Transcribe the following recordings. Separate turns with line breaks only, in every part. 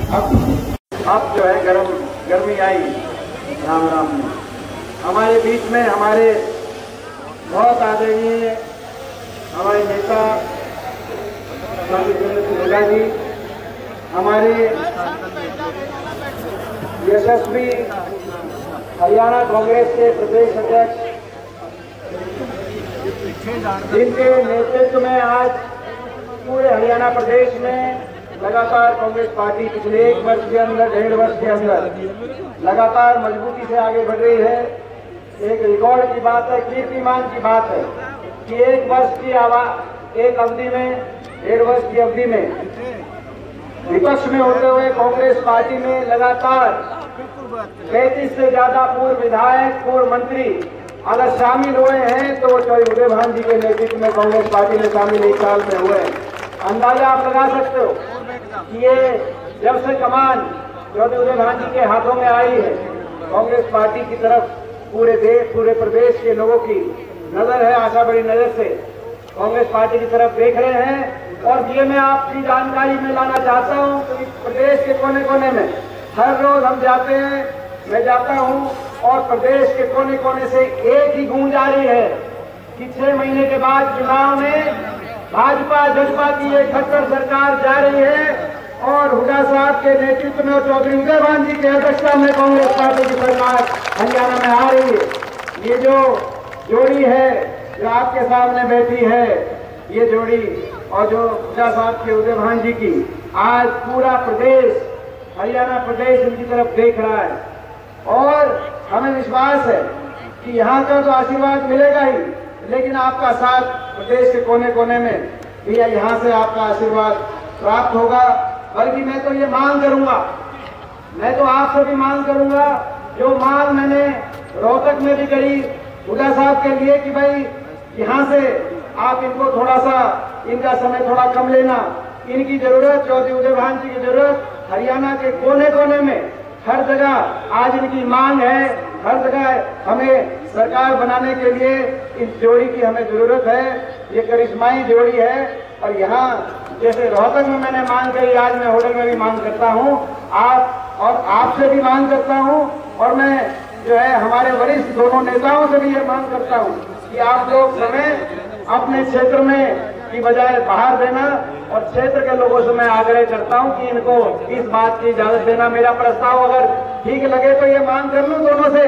अब जो है गर्मी आई राम राम में। हमारे बीच में हमारे बहुत आदरणीय हमारे नेता दुर्गा जी, हमारे यशस्वी हरियाणा कांग्रेस के प्रदेश अध्यक्ष, जिनके नेतृत्व में आज पूरे हरियाणा प्रदेश में लगातार कांग्रेस पार्टी पिछले 1 वर्ष के अंदर 1.5 वर्ष के अंदर लगातार मजबूती से आगे बढ़ रही है। एक रिकॉर्ड की बात है, कीर्तिमान की बात है कि 1 वर्ष की एक अवधि में 1.5 वर्ष की अवधि में विपक्ष में होते हुए कांग्रेस पार्टी में लगातार 35 से ज्यादा पूर्व विधायक, पूर्व मंत्री अगर शामिल हुए हैं तो वो चौधरी उदय भान जी के नेतृत्व में कांग्रेस पार्टी में शामिल 1 साल में हुए। अंदाजा आप लगा सकते हो कि ये जब से कमान चौधरी उदय भान जी के हाथों में आई है, कांग्रेस पार्टी की तरफ पूरे देश, पूरे प्रदेश के लोगों की नजर है, आशा बड़ी नजर से कांग्रेस पार्टी की तरफ देख रहे हैं। और ये मैं आपकी जानकारी में लाना चाहता हूँ कि प्रदेश के कोने कोने में हर रोज हम जाते हैं, मैं जाता हूँ और प्रदेश के कोने कोने से एक ही गूंज आ रही है कि 6 महीने के बाद चुनाव में भाजपा जसपा की एक खट्टर सरकार जा रही है और हुड्डा साहब के नेतृत्व में और चौधरी उदय भान जी की अध्यक्षता में कांग्रेस पार्टी की सरकार हरियाणा में आ रही है। ये जो जोड़ी है जो आपके सामने बैठी है, ये जोड़ी और जो हुड्डा साहब के उदय भान जी की, आज पूरा प्रदेश, हरियाणा प्रदेश इनकी तरफ देख रहा है और हमें विश्वास है कि यहाँ का तो आशीर्वाद मिलेगा ही, लेकिन आपका साथ प्रदेश के कोने कोने में भी यहाँ से आपका आशीर्वाद प्राप्त होगा। बल्कि मैं तो ये मांग करूंगा, मैं तो आपसे भी मांग करूंगा, जो मांग मैंने रोहतक में भी करी हुड्डा साहब के लिए कि भाई यहाँ से आप इनको थोड़ा सा, इनका समय थोड़ा कम लेना, इनकी जरूरत, चौधरी उदय भान जी की जरूरत हरियाणा के कोने कोने में हर जगह आज इनकी मांग है। हर जगह हमें सरकार बनाने के लिए इस जोड़ी की हमें जरूरत है। ये करिश्माई जोड़ी है और यहाँ जैसे रोहतक में मैंने मांग करी, आज मैं होटल में भी मांग करता हूँ, आप और आपसे भी मांग करता हूँ और मैं जो है हमारे वरिष्ठ दोनों नेताओं से भी ये मांग करता हूँ कि आप लोग समय अपने क्षेत्र में की बजाय बाहर देना और क्षेत्र के लोगों से मैं आग्रह करता हूं कि इनको इस बात की इजाजत देना। मेरा प्रस्ताव अगर ठीक लगे तो ये मांग कर लूं दोनों से,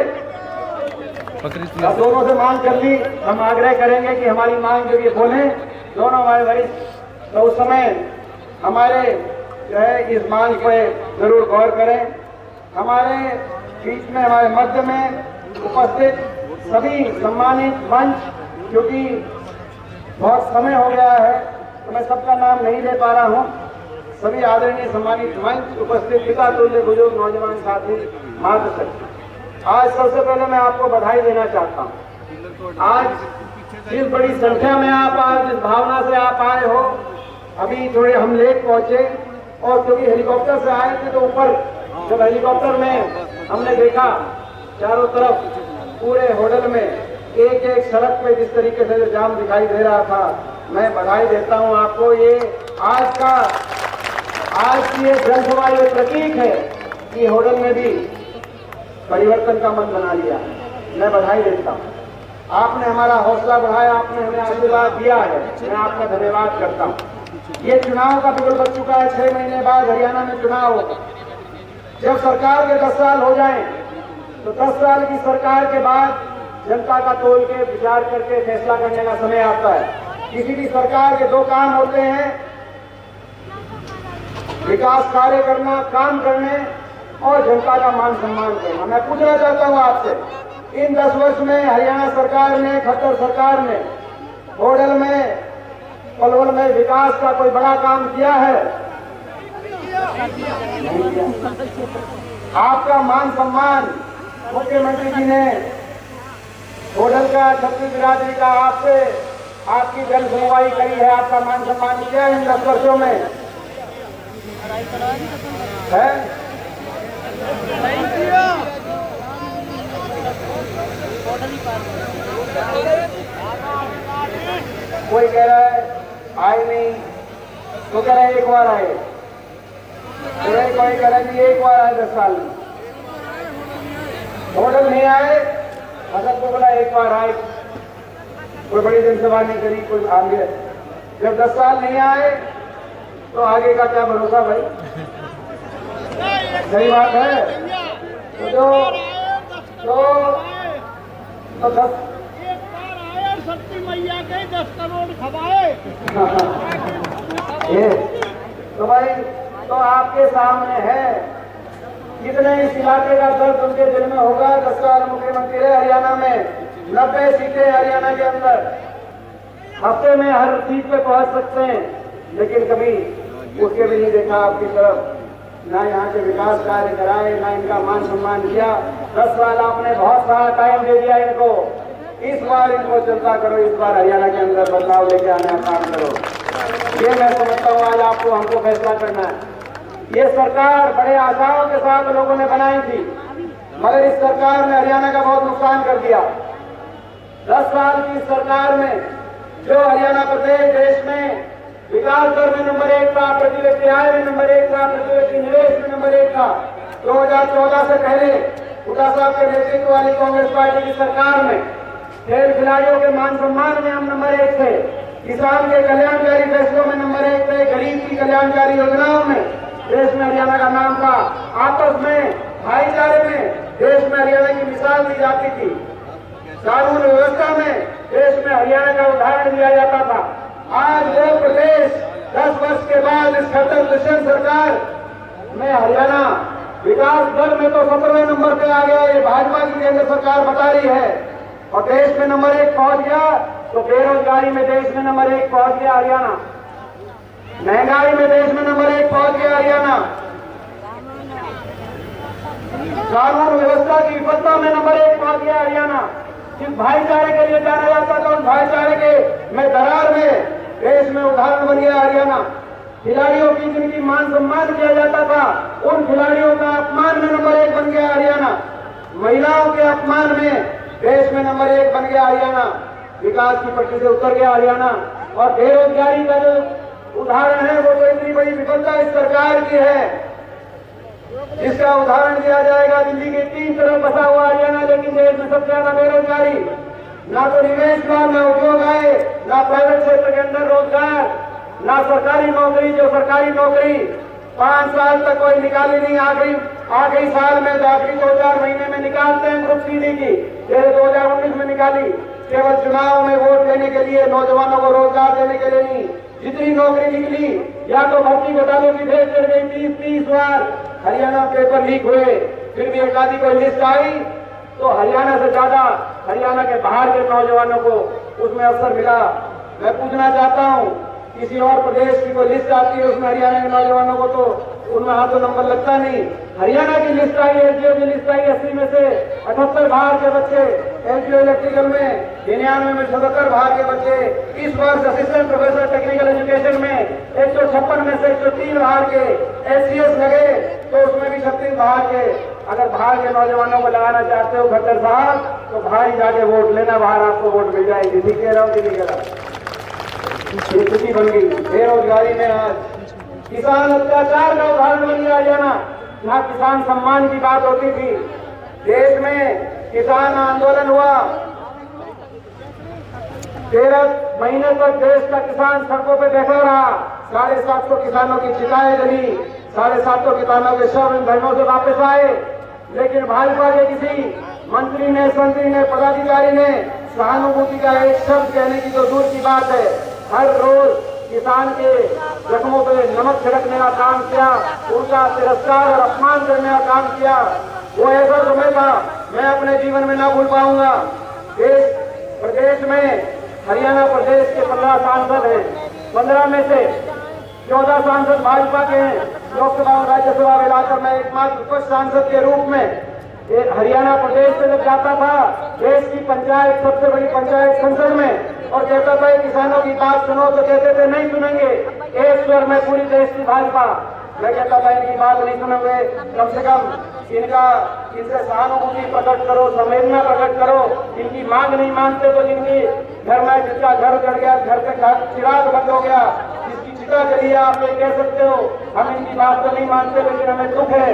दोनों से मांग कर ली। हम आग्रह करेंगे कि हमारी मांग जो ये बोले दोनों हमारे वरिष्ठ, तो उस समय हमारे जो है इस मांग पे जरूर गौर करें। हमारे बीच में, हमारे मध्य में उपस्थित सभी सम्मानित मंच, क्योंकि बहुत समय हो गया है तो मैं सबका नाम नहीं ले पा रहा हूँ, सभी आदरणीय सम्मानित मंच उपस्थित पिता तुल्य बुजुर्ग नौजवान साथी मार्गदर्शक, आज सबसे पहले मैं आपको बधाई देना चाहता हूँ। आज जिस बड़ी संख्या में आप आज जिस भावना से आप आए हो, अभी थोड़े हम लेट पहुंचे और क्योंकि हेलीकॉप्टर से आए थे तो ऊपर जब हेलीकॉप्टर में हमने देखा चारों तरफ पूरे होटल में एक एक सड़क पे जिस तरीके से जो जाम दिखाई दे रहा था, मैं बधाई देता हूं आपको। ये आज की ये जनसभा ये प्रतीक है कि होटल में भी परिवर्तन का मन बना लिया। मैं बधाई देता हूं, आपने हमारा हौसला बढ़ाया, आपने हमें आशीर्वाद दिया है, मैं आपका धन्यवाद करता हूं। ये चुनाव का बिगुल बच चुका है, 6 महीने बाद हरियाणा में चुनाव होगा। जब सरकार के 10 साल हो जाए तो 10 साल की सरकार के बाद जनता का तोल के विचार करके फैसला करने का समय आता है। किसी भी सरकार के 2 काम होते हैं, विकास कार्य करना, काम करने और जनता का मान सम्मान करना। मैं पूछना चाहता हूं आपसे, इन 10 वर्ष में हरियाणा सरकार ने, खट्टर सरकार ने होडल में, पलवल में विकास का कोई बड़ा काम किया है? आपका मान सम्मान मुख्यमंत्री जी ने होटल का, छत्री बिरादरी का आपसे, आपकी जन सुनवाई करी है, आपका मान सम्मान किया इन 10 वर्षों में है? कोई कह रहा है आए नहीं, तो कह रहा है एक बार आए, कोई करें कि एक बार आए 10 साल में मॉडल नहीं आए, हसन को बोला एक बार आए, कोई बड़ी जनसभा नहीं करी, कोई आगे जब 10 साल नहीं आए तो आगे का क्या भरोसा भाई? सही बात है। तो 10
शक्ति मैया के 10 करोड़ खवाए।
तो भाई तो आपके सामने है, कितने इस इलाके का दर्द उनके दिल में होगा। 10 साल मुख्यमंत्री है हरियाणा में, 90 सीटें हरियाणा के अंदर, हफ्ते में हर सीट पे पहुंच सकते हैं, लेकिन कभी उसके भी नहीं देखा आपकी तरफ, ना यहाँ के विकास कार्य कराए, ना इनका मान सम्मान किया। 10 साल आपने बहुत सारा टाइम दे दिया इनको, इस बार इनको चलता करो, इस बार हरियाणा के अंदर बदलाव लेके आने का काम करो। ये मैं समझता हूँ आज आपको हमको फैसला करना है। ये सरकार बड़े आशाओं के साथ लोगों ने बनाई थी, मगर इस सरकार ने हरियाणा का बहुत नुकसान कर दिया। 10 साल की सरकार में जो हरियाणा प्रदेश देश में विकास दर में नंबर 1 था, प्रति व्यक्ति आय में नंबर 1 था, प्रति व्यक्ति निवेश में नंबर 1 था। 2014 से पहले हुड्डा साहब के नेतृत्व वाली कांग्रेस पार्टी की सरकार में खेल खिलाड़ियों के मान सम्मान में हम नंबर 1 थे, किसान के कल्याणकारी फैसलों में नंबर 1 थे, गरीब की कल्याणकारी योजनाओं में देश में हरियाणा का नाम था, आपस में भाईचारे में देश में हरियाणा की मिसाल दी जाती थी, कानून व्यवस्था में देश में हरियाणा का उदाहरण दिया जाता था। आज वो प्रदेश 10 वर्ष के बाद इस खट्टर दुष्यंत सरकार में हरियाणा विकास दर में तो 17वें नंबर पे आ गया। ये भाजपा की केंद्र सरकार बता रही है, और देश में नंबर 1 पहुंच गया। तो बेरोजगारी में देश में नंबर 1 पहुंच गया हरियाणा, महंगाई में देश में नंबर 1 पहुंच गया हरियाणा, कानून व्यवस्था की विफलता में नंबर 1 पहुंच गया हरियाणा। जिस भाईचारे के लिए जाना जाता था, उन भाईचारे के में दरार में देश में उदाहरण बन गया हरियाणा। खिलाड़ियों की जिनकी मान सम्मान किया जाता था, उन खिलाड़ियों का अपमान में नंबर 1 बन गया हरियाणा। महिलाओं के अपमान में देश में नंबर 1 बन गया हरियाणा। विकास की पटरी से उतर गया हरियाणा। और बेरोजगारी का जो उदाहरण है वो तो इतनी बड़ी विफलता इस सरकार की है, इसका उदाहरण दिया जाएगा दिल्ली के 3 तरफ बसा हुआ हरियाणा, लेकिन देश में सबसे ज्यादा बेरोजगारी, ना तो निवेश हुआ, ना उद्योग आए, ना प्राइवेट क्षेत्र के अंदर रोजगार, ना सरकारी नौकरी। जो सरकारी नौकरी 5 साल तक कोई निकाली नहीं, आखिरी साल में आखिरी 2-4 महीने में निकालते हैं ग्रुप CD की, 2019 में निकाली, केवल चुनाव में वोट देने के लिए, नौजवानों को रोजगार देने के लिए नहीं। जितनी नौकरी निकली या तो भर्ती घोटालों की भेज चढ़ गई, 30 बार हरियाणा पेपर लीक हुए, फिर भी एक आधी कोई लिस्ट आई तो हरियाणा से ज्यादा हरियाणा के बाहर के नौजवानों को उसमें अवसर मिला। मैं पूछना चाहता हूं, किसी और प्रदेश की कोई लिस्ट आती है उसमें हरियाणा के नौजवानों को तो उनमें हाथों नंबर लगता नहीं। हरियाणा की लिस्ट आई, एलजीओ की लिस्ट आई, 80 में से 78 बाहर के बच्चे, एलजीओ इलेक्ट्रिकल में 99 में 77 बाहर के बच्चे। इस वर्ष असिस्टेंट प्रोफेसर टेक्निकल एजुकेशन में 156 में से 103 बाहर के, एचसीएस लगे तो उसमें भी 36 बाहर के। अगर बाहर के नौजवानों को लगाना चाहते हो खट्टर साहब, तो बाहर ही जाके वोट लेना, बाहर आपको वोट मिल जाएगी। ठीक कह रहा हूँ कि नहीं कह रहा? स्थिति बन गई बेरोजगारी में। आज किसान अत्याचार का उदाहरण बन गया हरियाणा, जहाँ किसान सम्मान की बात होती थी। देश में किसान आंदोलन हुआ, 13 महीने तक देश का किसान सड़कों पे बैठा रहा, 750 किसानों की चिताएं जली, 750 किसानों के शव इन धरनों से वापस आए। लेकिन भाजपा के किसी मंत्री ने, संतरी ने, पदाधिकारी ने सहानुभूति का एक शब्द कहने की तो दूर की बात है, हर रोज किसान के जख्मों पे नमक छिड़कने का काम किया, उनका तिरस्कार और अपमान करने का काम किया। वो ऐसा समय था मैं अपने जीवन में ना भूल पाऊंगा। देश प्रदेश में हरियाणा प्रदेश के 15 सांसद हैं, 15 में से 14 सांसद भाजपा के हैं। लोकसभा और राज्यसभा मिलाकर मैं एकमात्र कुछ सांसद के रूप में हरियाणा प्रदेश से जब जाता था देश की पंचायत, सबसे बड़ी पंचायत संसद में, और कहता था किसानों की बात सुनो, तो कहते थे नहीं सुनेंगे, एक स्वर में पूरी देश की भाजपा। मैं कहता था इनकी बात नहीं सुनोगे, कम से कम इनसे सहानुभूति प्रकट करो, संवेदना प्रकट करो। इनकी मांग नहीं मानते तो जिनकी घर में, जिसका घर जड़ गया, घर का चिराग बंद हो गया, जिसकी जितना चलिए आप ये कह सकते हो, हम इनकी बात तो नहीं मानते, लेकिन हमें दुख है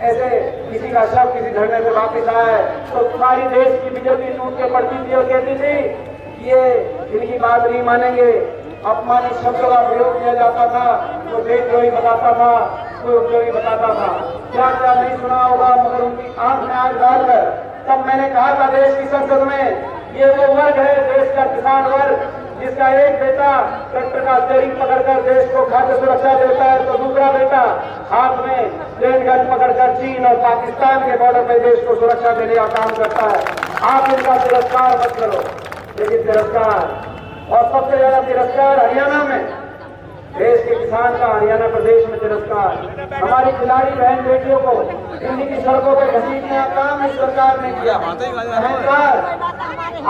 ऐसे किसी का शव किसी धरने से वापिस आया है तो तुम्हारी देश की बीजेपी टूट के पड़ती थी और कहती थी कि ये इनकी बात नहीं मानेंगे। अपमानित शब्दों का प्रयोग किया जाता था, कोई देशद्रोही बताता था, कोई उपयोगी बताता था, क्या क्या नहीं सुना होगा, मगर उनकी आंख में आग डालकर तब मैंने कहा था देश की संसद में ये वो वर्ग है, देश का किसान वर्ग, जिसका एक बेटा ट्रैक्टर का स्टीयरिंग पकड़कर देश को खाद्य सुरक्षा देता है तो दूसरा बेटा हाथ में ट्रेन गन पकड़कर चीन और पाकिस्तान के बॉर्डर पर देश को सुरक्षा देने का काम करता है। आप इनका तिरस्कार मत करो, लेकिन तिरस्कार और सबसे ज्यादा तिरस्कार हरियाणा में, देश के किसान का हरियाणा प्रदेश में तिरस्कार। हमारी खिलाड़ी बहन बेटियों को दिल्ली की सड़कों पर घसीटने का काम इस सरकार ने किया।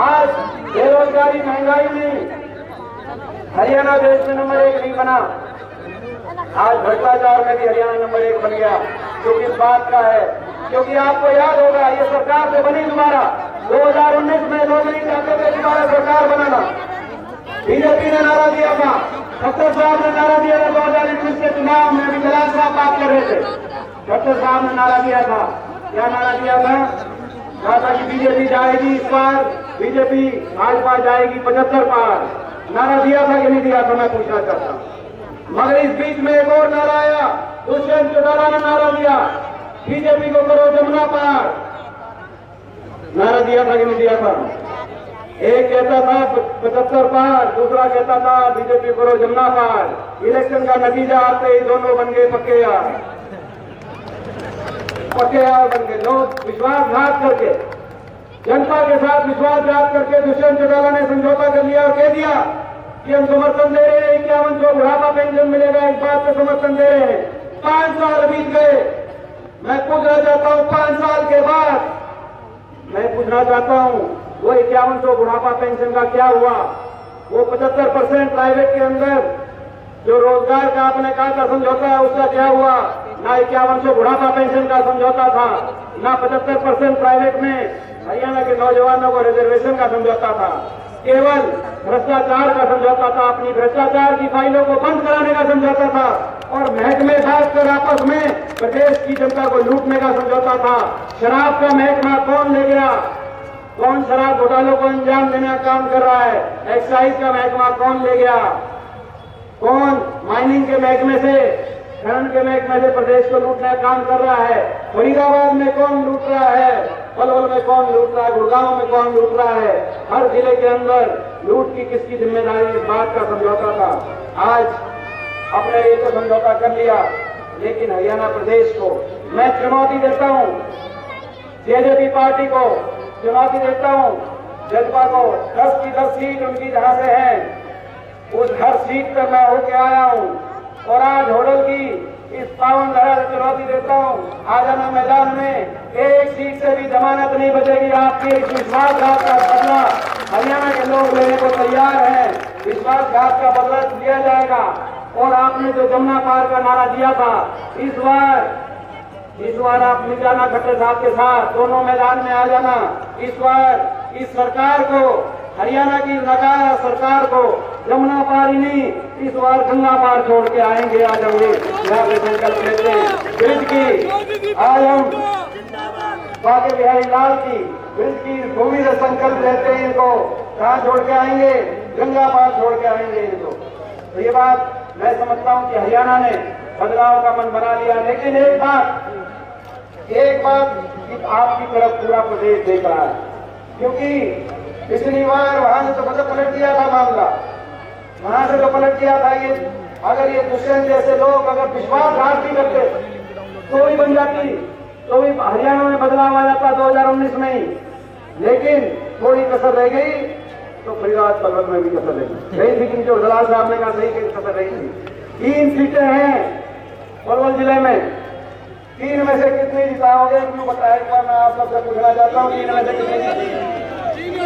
आज बेरोजगारी महंगाई में हरियाणा देश में नंबर 1 नहीं बना, आज भ्रष्टाचार में भी हरियाणा नंबर 1 बन गया। जो किस बात का है, क्योंकि आपको याद होगा ये सरकार से बनी दोबारा 2019 में लोग नहीं चाहते थे दोबारा सरकार बनाना। बीजेपी ने नारा दिया था, खट्टर साहब ने नारा दिया था 2019 के चुनाव में, अभी जलाल साहब बात कर रहे थे, खट्टर साहब ने नारा दिया था, क्या नारा दिया था? कहा था कि बीजेपी जाएगी इस बार, बीजेपी भाजपा जाएगी 75 पार। नारा दिया था कि नहीं दिया था, मैं पूछना चाहता हूं। मगर इस बीच में एक और नारा आया, दुष्यंत चौटाला ने नारा दिया, बीजेपी को करो जमुना पार। नारा दिया था कि नहीं दिया था? एक कहता था 75 पार, दूसरा कहता था बीजेपी करो जमुना पार। इलेक्शन का नतीजा आते ही दोनों बन गए पक्के यार, पक्के यार बन गए। लोग विश्वासघात करके, जनता के साथ विश्वासघात करके दुष्यंत चौटाला ने समझौता कर लिया और कह दिया कि हम समर्थन दे रहे हैं 5100 बुढ़ापा पेंशन मिलेगा, इस बात पे समर्थन दे रहे हैं। 5 साल बीत गए, मैं पूछना चाहता हूं 5 साल के बाद मैं पूछना चाहता हूं वो 5100 बुढ़ापा पेंशन का क्या हुआ? वो 75% प्राइवेट के अंदर जो रोजगार का आपने कहा था समझौता है, उसका क्या हुआ? ना 5100 बुढ़ापा पेंशन का समझौता था, ना 75% प्राइवेट में हरियाणा के नौजवानों को रिजर्वेशन का समझौता था, केवल भ्रष्टाचार का समझौता था, अपनी भ्रष्टाचार की फाइलों को बंद कराने का समझौता था और महकमे बांटकर आपस में प्रदेश की जनता को लूटने का समझौता था। शराब का महकमा कौन ले गया? कौन शराब घोटालों को अंजाम देने का काम कर रहा है? एक्साइज का महकमा कौन ले गया? कौन माइनिंग के महकमे से, खनन के महकमे से प्रदेश को लूटने का काम कर रहा है? फरीदाबाद में कौन लूट रहा है? पलवल में कौन लूट रहा है? गुड़गांव में कौन लूट रहा है? हर जिले के अंदर लूट की किसकी जिम्मेदारी? इस बात का समझौता था। आज अपने ये तो समझौता कर लिया, लेकिन हरियाणा प्रदेश को मैं चुनौती देता हूं, जेजेपी पार्टी को चुनौती देता हूं, जजपा को 10 की 10 सीट उनकी जहां से है, उस हर सीट पर मैं होके आया हूं और आज होडल की इस पावन धरा से चुनौती देता हूं, आ जाना मैदान में, एक सीट से भी जमानत नहीं बचेगी। आपकी विश्वासघात का बदला हरियाणा के लोग लेने को तैयार हैं, विश्वासघात का बदला लिया जाएगा। और आपने जो जमुना पार का नारा दिया था, इस बार आप मिल जाना खट्टर साहब के साथ, दोनों मैदान में आ जाना। इस बार इस सरकार को, हरियाणा की लगातार सरकार को जमुना पार ही नहीं, इस बार गंगा पार छोड़ के आएंगे, आ जाएंगे। यहाँ पे संकल्प लेते हैं ब्रिज की, आज हम बाके बिहारी लाल की ब्रिज की भूमि से संकल्प लेते हैं, इनको कहाँ छोड़ के आएंगे? गंगा पार छोड़ के आएंगे इनको। तो ये बात मैं समझता हूँ कि हरियाणा ने बदलाव का मन बना लिया, लेकिन एक बात आपकी तरफ पूरा प्रदेश देख रहा है, क्योंकि पिछली बार वहां से तो पलट दिया था मामला, वहां से तो पलट दिया था। ये अगर ये दुष्यंत जैसे लोग अगर विश्वासघात भी करते तो भी बन जाती, तो भी हरियाणा में बदलाव आ जाता 2019 में ही, लेकिन थोड़ी कसर रह गई तो फरीदाबाद पलवल में भी कसर रही गई थी, क्योंकि जलाल साहब ने कहा सही कि कसर रही थी। 3 सीटें हैं पलवल जिले में, 3 में से कितनी जिताओगे? क्यों बताया? एक बार मैं आप सबसे पूछना चाहता हूँ, 3 में से कितनी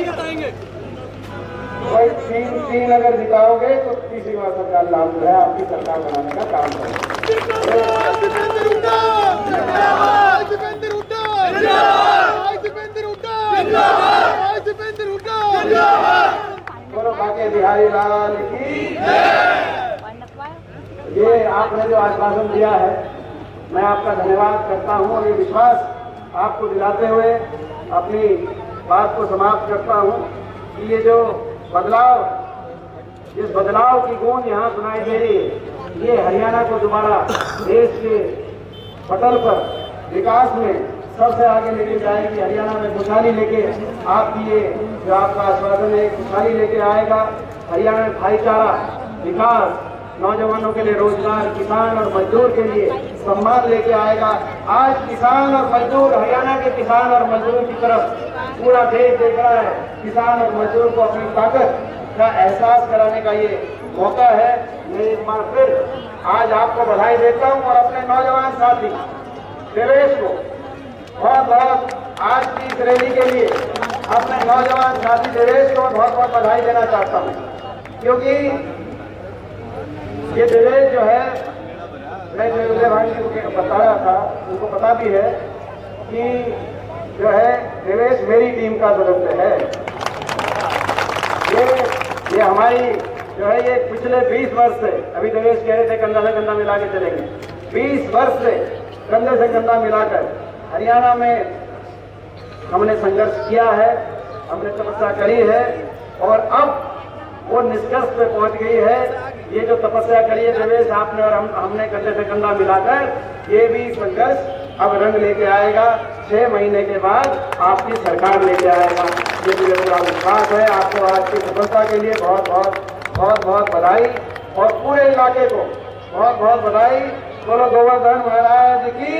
जिताएंगे? भाई 3 अगर जिताओगे तो तीसरी बार सरकार लागू है, आपकी सरकार बनाने का काम करें। बाके बिहारी लाल की ये आपने जो आश्वासन दिया है, मैं आपका धन्यवाद करता हूँ और ये विश्वास आपको दिलाते हुए अपनी बात को समाप्त करता हूँ कि ये जो बदलाव, इस बदलाव की गूंज यहाँ सुनाई दे रही है, ये हरियाणा को दोबारा देश के पटल पर विकास में सबसे आगे लेके जाएगी। हरियाणा में खुशहाली लेके आपकी ये जो आपका आश्वासन है खुशहाली लेके आएगा। हरियाणा में भाईचारा, विकास, नौजवानों के लिए रोजगार, किसान और मजदूर के लिए सम्मान लेके आएगा। आज किसान और मजदूर, हरियाणा के किसान और मजदूर की तरफ पूरा देश देख रहा है। किसान और मजदूर को अपनी ताकत का एहसास कराने का ये मौका है। मैं एक बार फिर आज आपको बधाई देता हूँ और अपने नौजवान साथी देवेश को बहुत बहुत आज की इस रैली के लिए अपने नौजवान साथी देवेश को बहुत बहुत बधाई देना चाहता हूँ, क्योंकि ये देवेश जो है, मैं जो भाई को बता रहा था, उनको पता भी है कि जो है देवेश मेरी टीम का सदस्य है। ये हमारी जो है ये पिछले 20 वर्ष से, अभी देवेश कह रहे थे कंधा से कंधा मिला के चलेंगे, 20 वर्ष से कंधे से कंधा मिलाकर हरियाणा में हमने संघर्ष किया है, हमने तपस्या करी है और अब वो निष्कर्ष पे पहुंच गई है। ये जो तपस्या करी है देवेश आपने और हमने कंधे से कंधा मिलाकर, ये भी संघर्ष अब रंग लेके आएगा। 6 महीने के बाद आपकी सरकार लेके आएगा, ये मुझे पूरा विश्वास है। आपको आज की सफलता के लिए बहुत बहुत बधाई और पूरे इलाके को बहुत बहुत बधाई। बोलो गोवर्धन महाराज की।